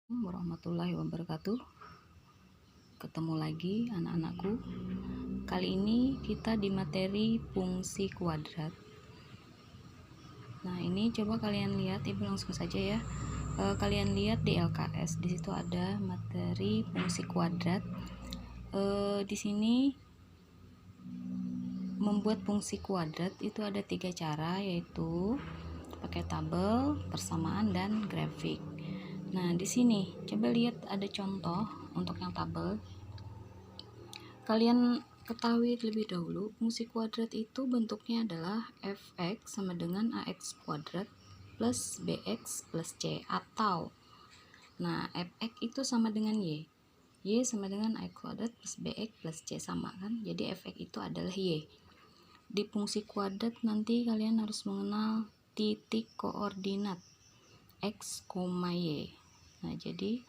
Warahmatullahi wabarakatuh. Ketemu lagi anak-anakku. Kali ini kita di materi fungsi kuadrat. Nah, ini coba kalian lihat, Ibu langsung saja ya. Kalian lihat di LKS, di situ ada materi fungsi kuadrat. Di sini membuat fungsi kuadrat itu ada 3 cara, yaitu pakai tabel, persamaan, dan grafik. Nah, di sini coba lihat ada contoh untuk yang tabel. Kalian ketahui terlebih dahulu, fungsi kuadrat itu bentuknya adalah fx sama dengan ax kuadrat plus bx plus c, atau nah fx itu sama dengan y sama dengan ax kuadrat plus bx plus c, sama kan, jadi fx itu adalah y. Di fungsi kuadrat nanti kalian harus mengenal titik koordinat x, y. Nah, jadi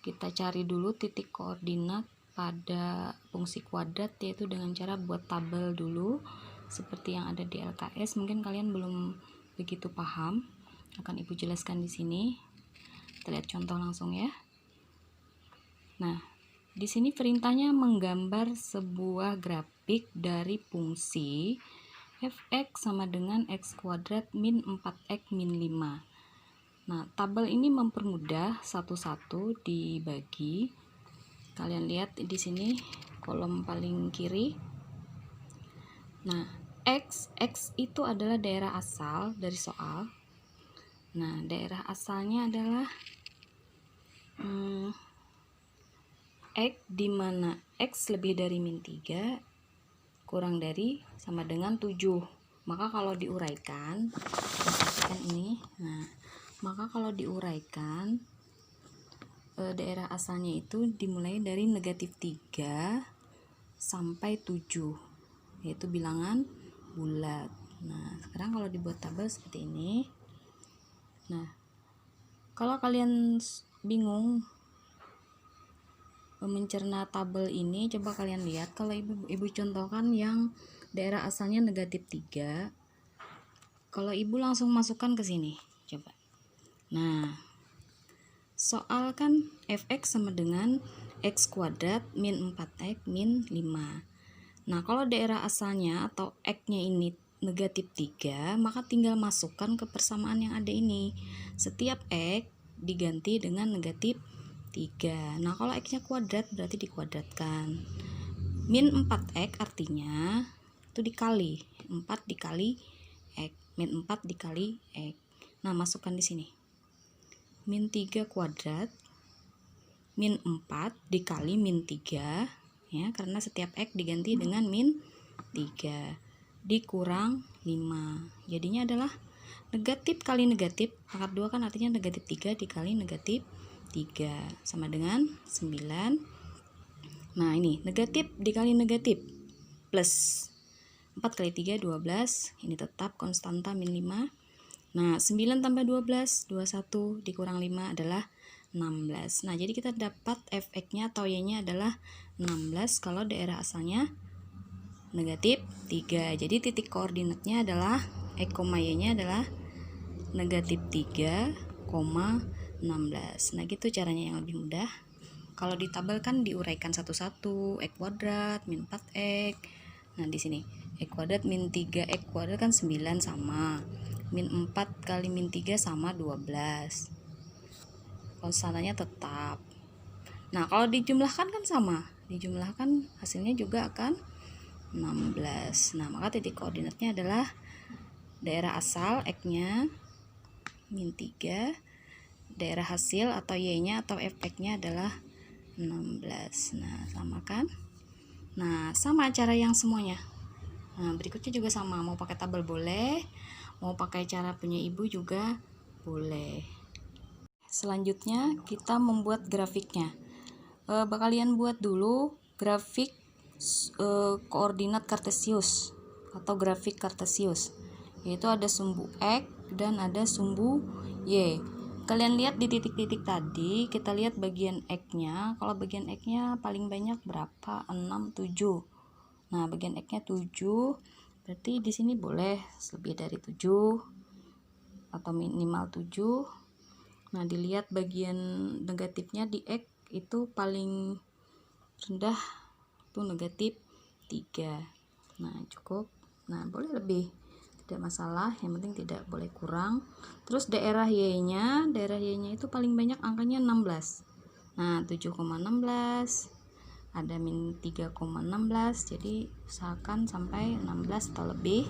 kita cari dulu titik koordinat pada fungsi kuadrat, yaitu dengan cara buat tabel dulu seperti yang ada di LKS. Mungkin kalian belum begitu paham, akan Ibu jelaskan di sini. Kita lihat contoh langsung ya. Nah, di sini perintahnya menggambar sebuah grafik dari fungsi fx sama dengan x kuadrat min 4x min 5. Nah, tabel ini mempermudah satu-satu dibagi. Kalian lihat di sini kolom paling kiri. Nah, x itu adalah daerah asal dari soal. Nah, daerah asalnya adalah x, di mana x lebih dari min 3 kurang dari sama dengan 7. Maka kalau diuraikan, perhatikan ini. Nah, maka kalau diuraikan, daerah asalnya itu dimulai dari negatif 3 sampai 7, yaitu bilangan bulat. Nah, sekarang kalau dibuat tabel seperti ini. Nah, kalau kalian bingung mencerna tabel ini, coba kalian lihat kalau ibu contohkan yang daerah asalnya negatif 3. Kalau ibu langsung masukkan ke sini, coba. Nah, soal kan fx sama dengan x kuadrat min 4x min 5. Nah, kalau daerah asalnya atau x-nya ini negatif 3, maka tinggal masukkan ke persamaan yang ada ini. Setiap x diganti dengan negatif 3. Nah, kalau x-nya kuadrat berarti dikuadratkan. Min 4x artinya itu dikali 4 dikali x, min 4 dikali x. Nah, masukkan di sini. Min 3 kuadrat min 4 dikali min 3, ya, karena setiap x diganti dengan min 3 dikurang 5. Jadinya adalah negatif kali negatif, pangkat 2 kan artinya negatif 3 dikali negatif 3 sama dengan 9. Nah, ini negatif dikali negatif plus 4 kali 3 12, ini tetap konstanta min 5. Nah, 9 tambah 12, 21 dikurang 5 adalah 16. Nah, jadi kita dapat fx-nya atau y-nya adalah 16 kalau daerah asalnya negatif 3. Jadi titik koordinatnya adalah x, y-nya adalah negatif 3, 16. Nah, gitu caranya yang lebih mudah. Kalau di tabel kan diuraikan satu-satu, x kuadrat min 4x. Nah, di sini x kuadrat min 3x kuadrat kan 9 sama. Min 4 kali min 3 sama 12. Konstantanya tetap. Nah, kalau dijumlahkan kan sama. Dijumlahkan hasilnya juga akan 16. Nah, maka titik koordinatnya adalah daerah asal x-nya min 3, daerah hasil atau y-nya atau fx-nya adalah 16. Nah, sama kan? Nah, sama cara yang semuanya. Nah, berikutnya juga sama. Mau pakai tabel boleh, mau pakai cara punya ibu juga boleh. Selanjutnya kita membuat grafiknya. Kalian buat dulu grafik koordinat kartesius atau grafik kartesius, yaitu ada sumbu x dan ada sumbu y. Kalian lihat di titik-titik tadi, kita lihat bagian x-nya. Kalau bagian x-nya paling banyak berapa? 6, 7. Nah, bagian x-nya 7. Berarti di sini boleh lebih dari 7 atau minimal 7. Nah, dilihat bagian negatifnya di X itu paling rendah tuh negatif 3. Nah, cukup. Nah, boleh lebih, tidak masalah, yang penting tidak boleh kurang. Terus daerah Y-nya itu paling banyak angkanya 16. Nah, 7,16, ada min 3,16, jadi usahakan sampai 16 atau lebih.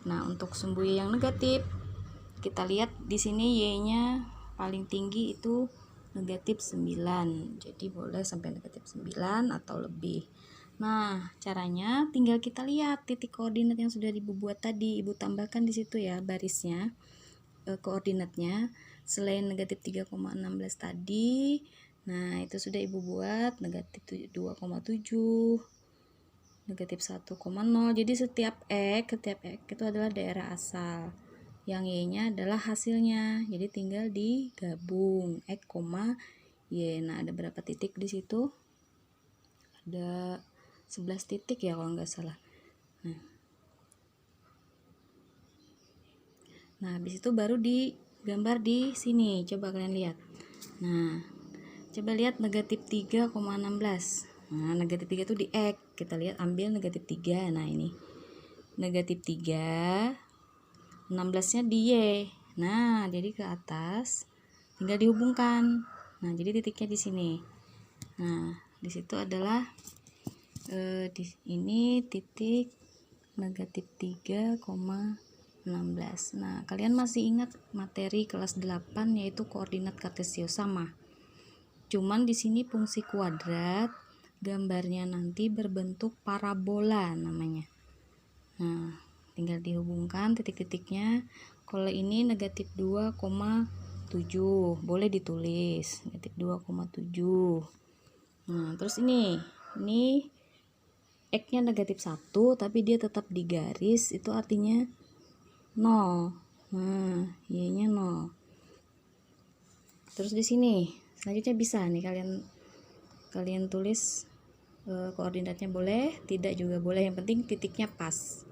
Nah, untuk sumbu Y yang negatif, kita lihat di sini Y-nya paling tinggi itu negatif 9, jadi boleh sampai negatif 9 atau lebih. Nah, caranya tinggal kita lihat titik koordinat yang sudah Ibu buat tadi, Ibu tambahkan di situ ya barisnya, koordinatnya selain negatif 3,16 tadi. Nah, itu sudah Ibu buat negatif 2,7, negatif 1,0. Jadi setiap X itu adalah daerah asal, yang Y-nya adalah hasilnya. Jadi tinggal digabung X, Y. Nah, ada berapa titik di situ? Ada 11 titik ya kalau nggak salah. Nah, habis itu baru digambar di sini. Coba kalian lihat. Nah, coba lihat negatif 3,16. Nah, negatif 3 itu di X. Kita lihat, ambil negatif 3. Nah, ini negatif 3, 16-nya di Y. Nah, jadi ke atas tinggal dihubungkan. Nah, jadi titiknya di sini. Nah, di situ adalah di ini titik negatif 3,16. Nah, kalian masih ingat materi kelas 8 yaitu koordinat kartesio sama. Cuman di sini fungsi kuadrat, gambarnya nanti berbentuk parabola namanya. Nah, tinggal dihubungkan titik-titiknya. Kalau ini negatif 2,7, boleh ditulis negatif 2,7. Nah, terus ini X-nya negatif 1, tapi dia tetap di garis, itu artinya 0. Nah, Y-nya 0. Terus di sini selanjutnya bisa nih kalian tulis koordinatnya, boleh, tidak juga boleh, yang penting titiknya pas.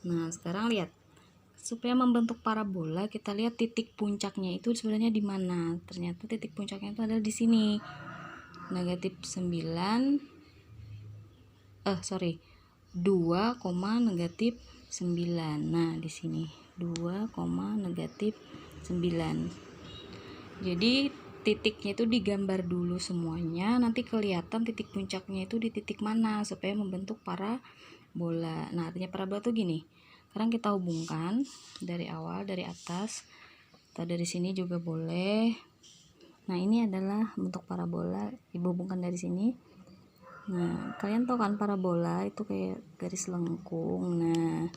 Nah, sekarang lihat, supaya membentuk parabola kita lihat titik puncaknya itu sebenarnya di mana. Ternyata titik puncaknya itu adalah di sini, negatif 9, 2, negatif 9. Nah, di sini 2, negatif 9. Jadi titiknya itu digambar dulu semuanya, nanti kelihatan titik puncaknya itu di titik mana supaya membentuk parabola. Nah, artinya parabola tuh gini. Sekarang kita hubungkan dari awal, dari atas atau dari sini juga boleh. Nah, ini adalah bentuk parabola, Ibu hubungkan dari sini. Nah, kalian tahu kan parabola itu kayak garis lengkung. Nah,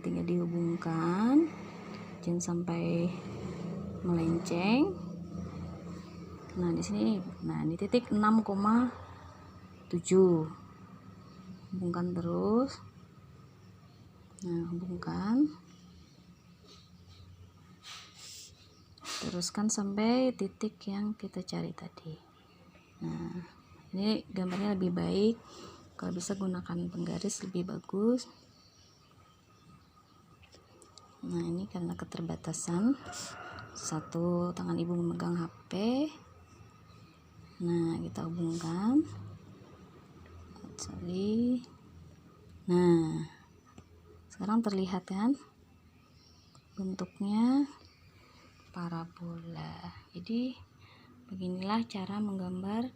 tinggal dihubungkan, jangan sampai melenceng. Nah, di sini, ini titik 6,7. Hubungkan terus. Nah, hubungkan. Teruskan sampai titik yang kita cari tadi. Nah, ini gambarnya lebih baik, kalau bisa gunakan penggaris lebih bagus. Nah, ini karena keterbatasan, satu tangan Ibu memegang HP. Nah, kita hubungkan. Nah, sekarang terlihat kan bentuknya parabola. Jadi beginilah cara menggambar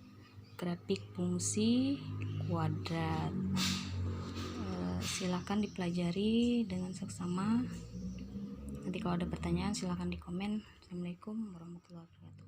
grafik fungsi kuadrat. Silakan dipelajari dengan seksama. Nanti kalau ada pertanyaan silakan di komen. Assalamualaikum warahmatullahi wabarakatuh.